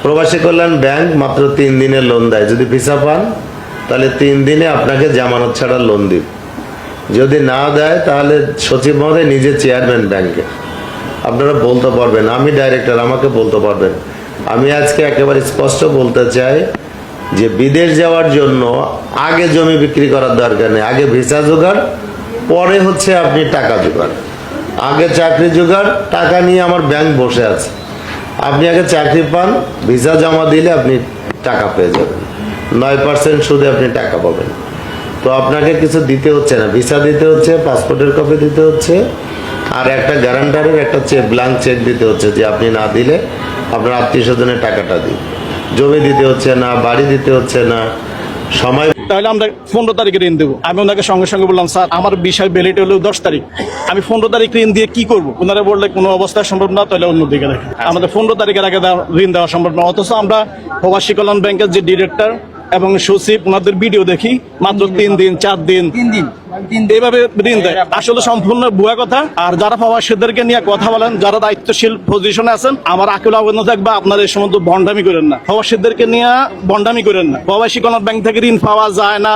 প্রবাসী কল্যাণ ব্যাংক মাত্র 3 দিনের লোন দেয়। যদি ভিসা পান তাহলে 3 দিনে আপনাকে জামানত ছাড়া লোন দিবে। যদি না দেয় তাহলে সচিব মহোদয় নিজে চেয়ারম্যান ব্যাংকে, আপনারা বলতে পারবেন, আমি ডাইরেক্টর, আমাকে বলতে পারবেন। আমি আজকে একেবারে স্পষ্ট বলতে চাই যে বিদেশ যাওয়ার জন্য আগে জমি বিক্রি করার দরকার নেই, আগে ভিসা জোগাড়, পরে হচ্ছে আপনি টাকা জোগাড়। আগে চাকরি জোগাড়, টাকা নিয়ে আমার ব্যাংক বসে আছে। আপনি আগে চাকরি পান, ভিসা জমা দিলে আপনি টাকা পেয়ে যাবেন, 9% সুদে আপনি টাকা পাবেন। তো আপনাকে কিছু দিতে হচ্ছে না, ভিসা দিতে হচ্ছে, পাসপোর্টের কপি দিতে হচ্ছে, আর একটা গ্যারান্টারের একটা ব্ল্যাঙ্ক চেক দিতে হচ্ছে যে আপনি না দিলে আপনার আত্মীয় স্বজনের টাকাটা দিন। জমি দিতে হচ্ছে না, বাড়ি দিতে হচ্ছে না, সময়। তাহলে আমরা 15 তারিখে ঋণ দেবো। আমি ওনাকে সঙ্গে সঙ্গে বললাম, স্যার আমার বিষয় ভ্যালিড হলো 10 তারিখ, আমি 15 তারিখ ঋণ দিয়ে কি করবো? ওনারা বললে কোনো অবস্থায় সম্ভব না, তাহলে অন্যদিকে রাখি। আমাদের 15 তারিখের আগে ঋণ দেওয়া সম্ভব না। অথচ আমরা প্রবাসী কল্যাণ ব্যাংকের যে ডিরেক্টর এবং সচিব, ওনাদের ভিডিও দেখি, মাত্র 3 দিন 4 দিন এইভাবে ঋণ দেয়। আসলে সম্পূর্ণ ভুয়া কথা। আর যারা প্রবাসীদেরকে নিয়ে কথা বলেন, যারা দায়িত্বশীল পজিশনে আছেন, আমার আকুল আবেদন থাকবে, আপনারা এই সমস্ত ভণ্ডামি করেন না, প্রবাসীদেরকে নিয়ে ভণ্ডামি করেন না। প্রবাসী কল্যাণ ব্যাংক থেকে ঋণ পাওয়া যায় না।